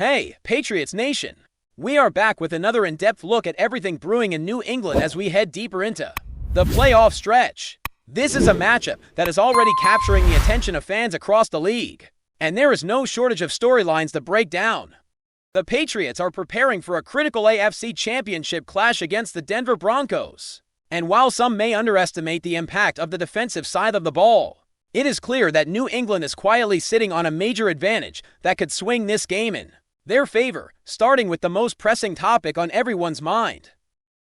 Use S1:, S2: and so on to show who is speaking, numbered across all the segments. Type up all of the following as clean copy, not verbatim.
S1: Hey, Patriots Nation! We are back with another in-depth look at everything brewing in New England as we head deeper into the playoff stretch. This is a matchup that is already capturing the attention of fans across the league, and there is no shortage of storylines to break down. The Patriots are preparing for a critical AFC Championship clash against the Denver Broncos. And while some may underestimate the impact of the defensive side of the ball, it is clear that New England is quietly sitting on a major advantage that could swing this game in their favor, starting with the most pressing topic on everyone's mind.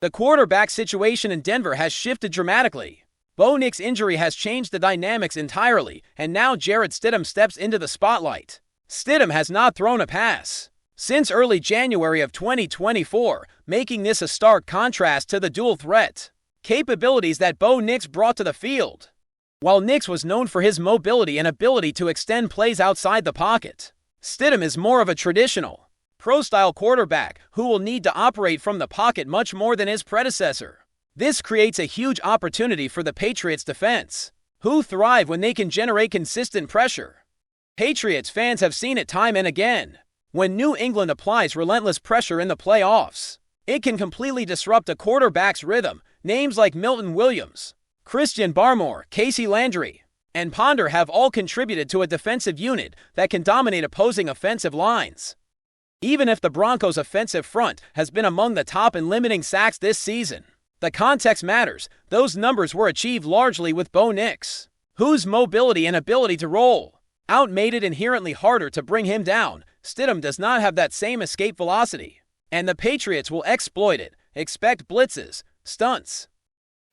S1: The quarterback situation in Denver has shifted dramatically. Bo Nix's injury has changed the dynamics entirely, and now Jarrett Stidham steps into the spotlight. Stidham has not thrown a pass since early January of 2024, making this a stark contrast to the dual threat capabilities that Bo Nix brought to the field. While Nix was known for his mobility and ability to extend plays outside the pocket, Stidham is more of a traditional, pro-style quarterback who will need to operate from the pocket much more than his predecessor. This creates a huge opportunity for the Patriots defense, who thrive when they can generate consistent pressure. Patriots fans have seen it time and again. When New England applies relentless pressure in the playoffs, it can completely disrupt a quarterback's rhythm. Names like Milton Williams, Christian Barmore, Casey Landry, and Ponder have all contributed to a defensive unit that can dominate opposing offensive lines. Even if the Broncos' offensive front has been among the top in limiting sacks this season, the context matters. Those numbers were achieved largely with Bo Nix, whose mobility and ability to roll out made it inherently harder to bring him down. Stidham does not have that same escape velocity, and the Patriots will exploit it. Expect blitzes, stunts,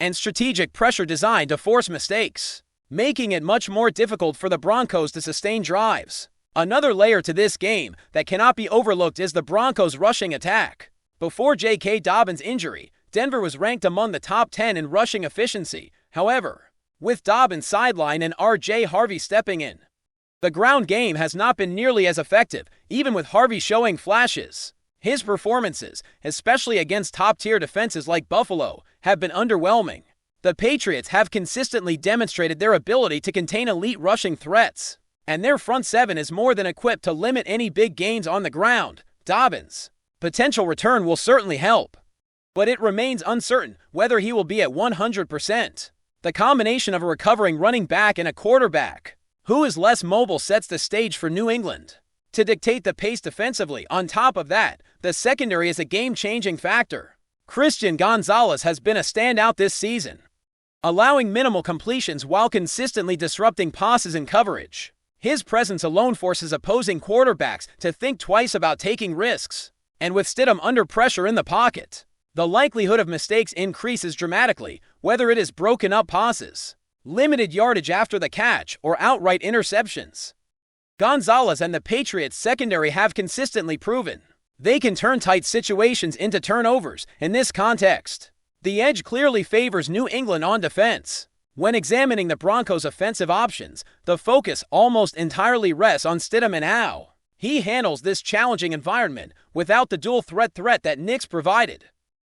S1: and strategic pressure designed to force mistakes, making it much more difficult for the Broncos to sustain drives. Another layer to this game that cannot be overlooked is the Broncos' rushing attack. Before J.K. Dobbins' injury, Denver was ranked among the top 10 in rushing efficiency. However, with Dobbins sidelined and R.J. Harvey stepping in, the ground game has not been nearly as effective, even with Harvey showing flashes. His performances, especially against top-tier defenses like Buffalo, have been underwhelming. The Patriots have consistently demonstrated their ability to contain elite rushing threats, and their front seven is more than equipped to limit any big gains on the ground. Dobbins' potential return will certainly help, but it remains uncertain whether he will be at 100%. The combination of a recovering running back and a quarterback who is less mobile sets the stage for New England to dictate the pace defensively. On top of that, the secondary is a game-changing factor. Christian Gonzalez has been a standout this season, allowing minimal completions while consistently disrupting passes and coverage. His presence alone forces opposing quarterbacks to think twice about taking risks, and with Stidham under pressure in the pocket, the likelihood of mistakes increases dramatically, whether it is broken up passes, limited yardage after the catch, or outright interceptions. Gonzalez and the Patriots secondary have consistently proven they can turn tight situations into turnovers. In this context, the edge clearly favors New England on defense. When examining the Broncos' offensive options, the focus almost entirely rests on Stidham and how he handles this challenging environment without the dual threat that Nix provided.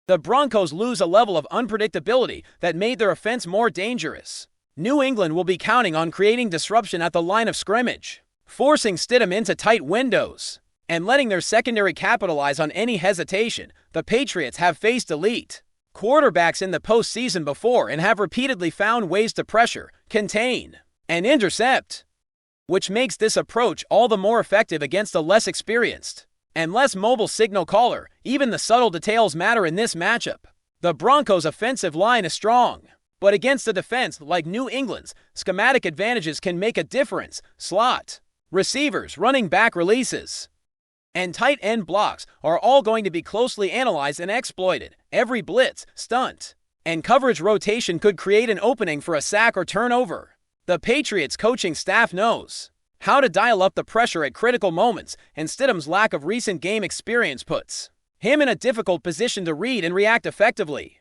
S1: The Broncos lose a level of unpredictability that made their offense more dangerous. New England will be counting on creating disruption at the line of scrimmage, forcing Stidham into tight windows, and letting their secondary capitalize on any hesitation. The Patriots have faced elite quarterbacks in the postseason before and have repeatedly found ways to pressure, contain, and intercept, which makes this approach all the more effective against a less experienced and less mobile signal caller. Even the subtle details matter in this matchup. The Broncos' offensive line is strong, but against a defense like New England's, schematic advantages can make a difference. Slot receivers, running back releases, and tight end blocks are all going to be closely analyzed and exploited. Every blitz, stunt, and coverage rotation could create an opening for a sack or turnover. The Patriots coaching staff knows how to dial up the pressure at critical moments, and Stidham's lack of recent game experience puts him in a difficult position to read and react effectively.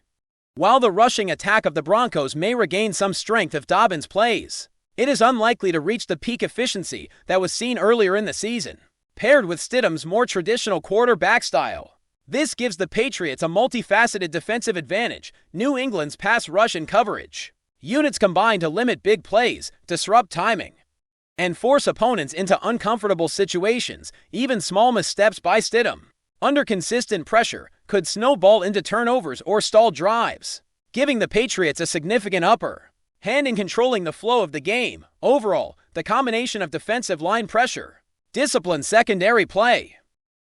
S1: While the rushing attack of the Broncos may regain some strength if Dobbins plays, it is unlikely to reach the peak efficiency that was seen earlier in the season. Paired with Stidham's more traditional quarterback style, this gives the Patriots a multifaceted defensive advantage. New England's pass rush and coverage units combine to limit big plays, disrupt timing, and force opponents into uncomfortable situations. Even small missteps by Stidham, under consistent pressure, could snowball into turnovers or stalled drives, giving the Patriots a significant upper hand in controlling the flow of the game. Overall, the combination of defensive line pressure, disciplined secondary play,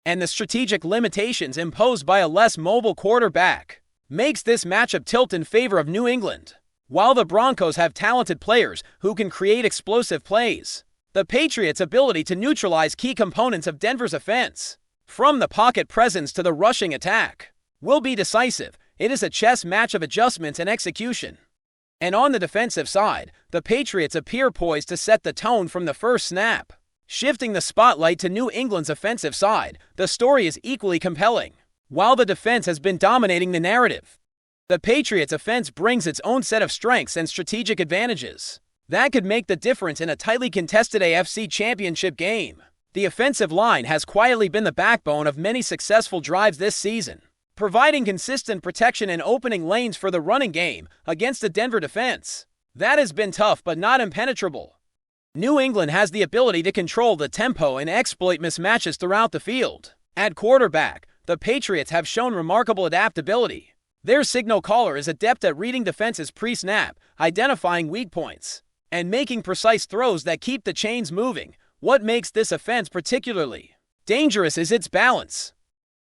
S1: and the strategic limitations imposed by a less mobile quarterback makes this matchup tilt in favor of New England. While the Broncos have talented players who can create explosive plays, the Patriots' ability to neutralize key components of Denver's offense, from the pocket presence to the rushing attack, will be decisive. It is a chess match of adjustments and execution. And on the defensive side, the Patriots appear poised to set the tone from the first snap. Shifting the spotlight to New England's offensive side, the story is equally compelling. While the defense has been dominating the narrative, the Patriots' offense brings its own set of strengths and strategic advantages that could make the difference in a tightly contested AFC Championship game. The offensive line has quietly been the backbone of many successful drives this season, providing consistent protection and opening lanes for the running game against the Denver defense that has been tough but not impenetrable. New England has the ability to control the tempo and exploit mismatches throughout the field. At quarterback, the Patriots have shown remarkable adaptability. Their signal caller is adept at reading defenses pre-snap, identifying weak points, and making precise throws that keep the chains moving. What makes this offense particularly dangerous is its balance.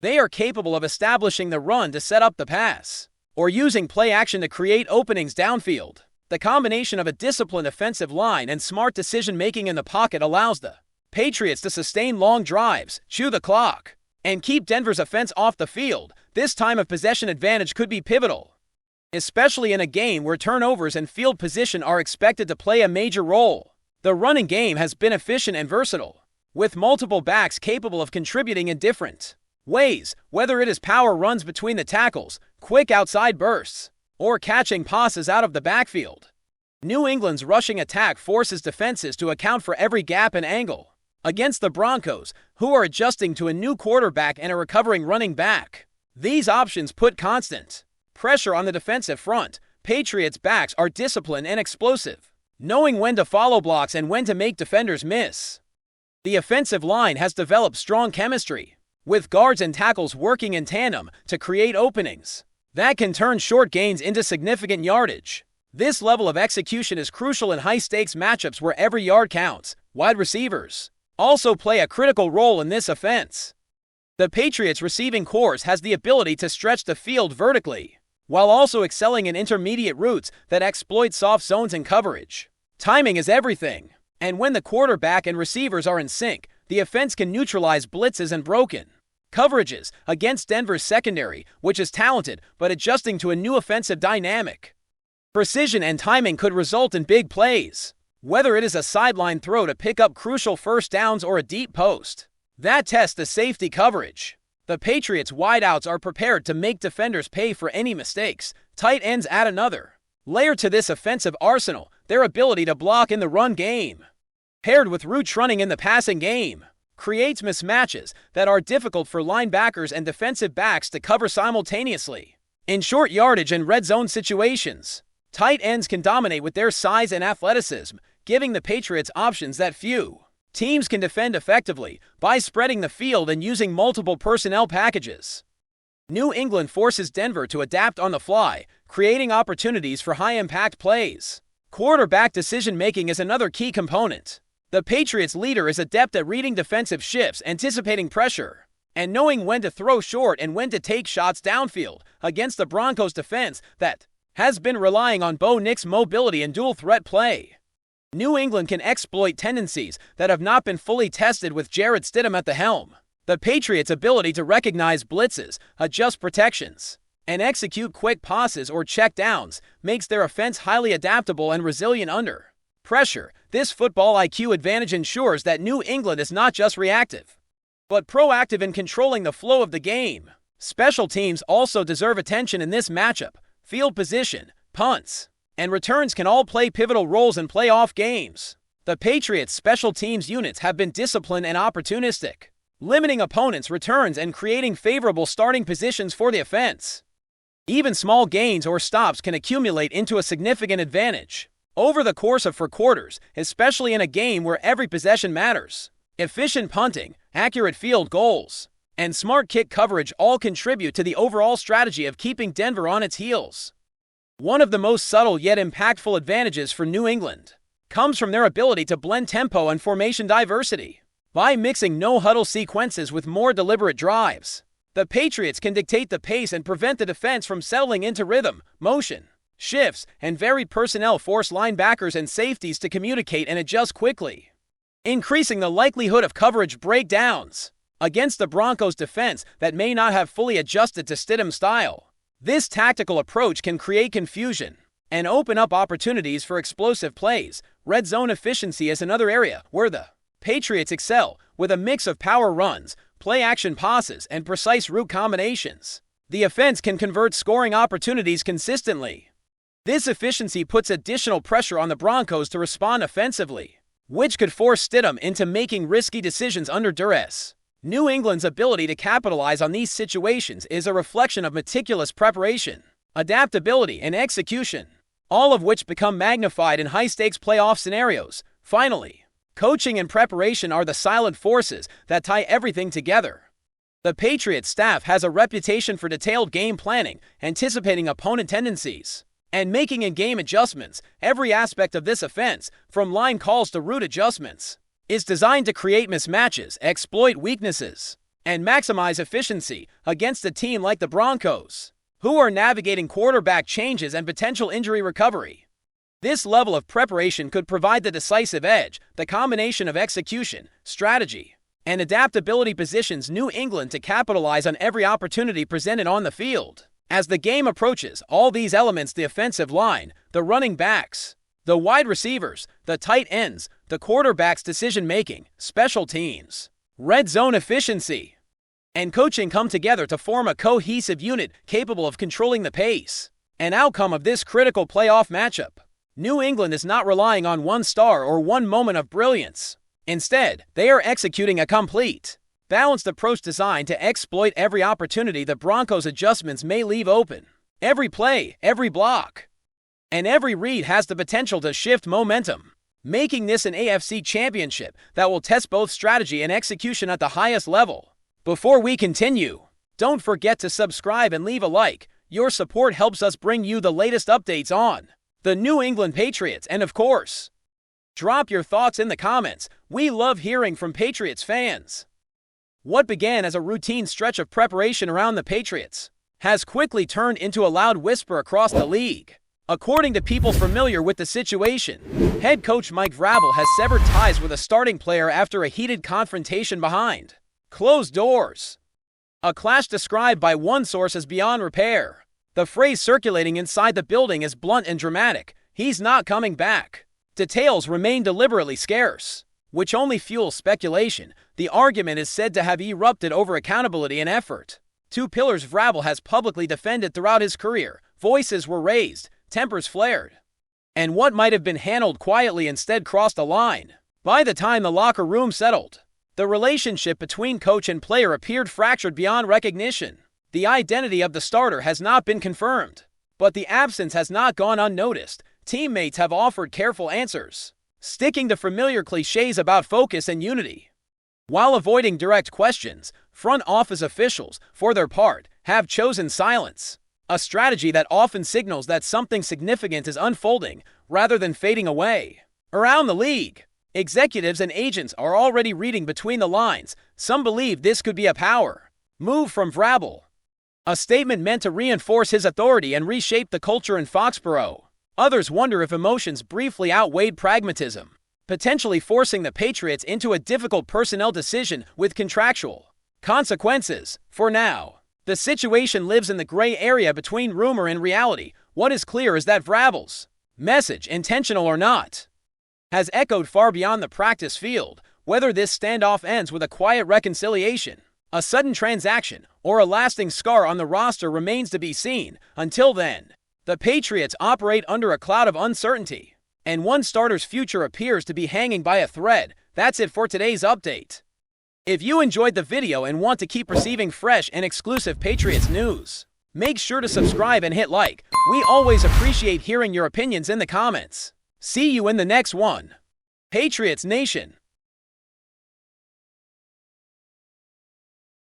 S1: They are capable of establishing the run to set up the pass, or using play action to create openings downfield. The combination of a disciplined offensive line and smart decision-making in the pocket allows the Patriots to sustain long drives, chew the clock, and keep Denver's offense off the field. This time of possession advantage could be pivotal, especially in a game where turnovers and field position are expected to play a major role. The running game has been efficient and versatile, with multiple backs capable of contributing in different ways, whether it is power runs between the tackles, quick outside bursts, or catching passes out of the backfield. New England's rushing attack forces defenses to account for every gap and angle. Against the Broncos, who are adjusting to a new quarterback and a recovering running back, these options put constant pressure on the defensive front. Patriots' backs are disciplined and explosive, knowing when to follow blocks and when to make defenders miss. The offensive line has developed strong chemistry, with guards and tackles working in tandem to create openings that can turn short gains into significant yardage. This level of execution is crucial in high-stakes matchups where every yard counts. Wide receivers also play a critical role in this offense. The Patriots' receiving corps has the ability to stretch the field vertically, while also excelling in intermediate routes that exploit soft zones and coverage. Timing is everything, and when the quarterback and receivers are in sync, the offense can neutralize blitzes and broken coverages against Denver's secondary, which is talented but adjusting to a new offensive dynamic. Precision and timing could result in big plays, whether it is a sideline throw to pick up crucial first downs or a deep post that tests the safety coverage. The Patriots' wideouts are prepared to make defenders pay for any mistakes. Tight ends add another layer to this offensive arsenal, their ability to block in the run game, paired with route running in the passing game, creates mismatches that are difficult for linebackers and defensive backs to cover simultaneously. In short yardage and red zone situations, tight ends can dominate with their size and athleticism, giving the Patriots options that few teams can defend effectively by spreading the field and using multiple personnel packages. New England forces Denver to adapt on the fly, creating opportunities for high-impact plays. Quarterback decision-making is another key component. The Patriots' leader is adept at reading defensive shifts, anticipating pressure, and knowing when to throw short and when to take shots downfield. Against the Broncos' defense that has been relying on Bo Nix's mobility and dual-threat play, New England can exploit tendencies that have not been fully tested with Jarrett Stidham at the helm. The Patriots' ability to recognize blitzes, adjust protections, and execute quick passes or check downs makes their offense highly adaptable and resilient under pressure. This football IQ advantage ensures that New England is not just reactive, but proactive in controlling the flow of the game. Special teams also deserve attention in this matchup. Field position, punts, and returns can all play pivotal roles in playoff games. The Patriots' special teams units have been disciplined and opportunistic, limiting opponents' returns and creating favorable starting positions for the offense. Even small gains or stops can accumulate into a significant advantage. over the course of 4 quarters, especially in a game where every possession matters. Efficient punting, accurate field goals, and smart kick coverage all contribute to the overall strategy of keeping Denver on its heels. One of the most subtle yet impactful advantages for New England comes from their ability to blend tempo and formation diversity. By mixing no-huddle sequences with more deliberate drives, the Patriots can dictate the pace and prevent the defense from settling into rhythm, motion, shifts, and varied personnel force linebackers and safeties to communicate and adjust quickly, increasing the likelihood of coverage breakdowns against the Broncos' defense that may not have fully adjusted to Stidham's style. This tactical approach can create confusion and open up opportunities for explosive plays. Red zone efficiency is another area where the Patriots excel, with a mix of power runs, play-action passes, and precise route combinations. The offense can convert scoring opportunities consistently. This efficiency puts additional pressure on the Broncos to respond offensively, which could force Stidham into making risky decisions under duress. New England's ability to capitalize on these situations is a reflection of meticulous preparation, adaptability, and execution, all of which become magnified in high-stakes playoff scenarios. Finally, coaching and preparation are the silent forces that tie everything together. The Patriots staff has a reputation for detailed game planning, anticipating opponent tendencies, and making in-game adjustments. Every aspect of this offense, from line calls to route adjustments, is designed to create mismatches, exploit weaknesses, and maximize efficiency against a team like the Broncos, who are navigating quarterback changes and potential injury recovery. This level of preparation could provide the decisive edge. The combination of execution, strategy, and adaptability positions New England to capitalize on every opportunity presented on the field. As the game approaches, all these elements, the offensive line, the running backs, the wide receivers, the tight ends, the quarterback's decision-making, special teams, red zone efficiency, and coaching come together to form a cohesive unit capable of controlling the pace and outcome of this critical playoff matchup. New England is not relying on one star or one moment of brilliance. Instead, they are executing a complete, balanced approach designed to exploit every opportunity the Broncos' adjustments may leave open. Every play, every block, and every read has the potential to shift momentum, making this an AFC championship that will test both strategy and execution at the highest level. Before we continue, don't forget to subscribe and leave a like. Your support helps us bring you the latest updates on the New England Patriots, and of course, drop your thoughts in the comments. We love hearing from Patriots fans. What began as a routine stretch of preparation around the Patriots has quickly turned into a loud whisper across the league. According to people familiar with the situation, head coach Mike VRABEL has severed ties with a starting player after a heated confrontation behind closed doors. A clash described by one source as beyond repair. The phrase circulating inside the building is blunt and dramatic: "He's not coming back." Details remain deliberately scarce, which only fuels speculation. The argument is said to have erupted over accountability and effort. Two pillars VRABEL has publicly defended throughout his career. Voices were raised, tempers flared, and what might have been handled quietly instead crossed a line. By the time the locker room settled, the relationship between coach and player appeared fractured beyond recognition. The identity of the starter has not been confirmed, but the absence has not gone unnoticed. Teammates have offered careful answers, sticking to familiar cliches about focus and unity, while avoiding direct questions. Front office officials, for their part, have chosen silence, a strategy that often signals that something significant is unfolding rather than fading away. Around the league, executives and agents are already reading between the lines. Some believe this could be a power move from VRABEL, a statement meant to reinforce his authority and reshape the culture in Foxborough. Others wonder if emotions briefly outweighed pragmatism, potentially forcing the Patriots into a difficult personnel decision with contractual consequences. For now, the situation lives in the gray area between rumor and reality. What is clear is that VRABEL's message, intentional or not, has echoed far beyond the practice field. Whether this standoff ends with a quiet reconciliation, a sudden transaction, or a lasting scar on the roster remains to be seen. Until then, the Patriots operate under a cloud of uncertainty, and one starter's future appears to be hanging by a thread. That's it for today's update. If you enjoyed the video and want to keep receiving fresh and exclusive Patriots news, make sure to subscribe and hit like. We always appreciate hearing your opinions in the comments. See you in the next one. Patriots Nation.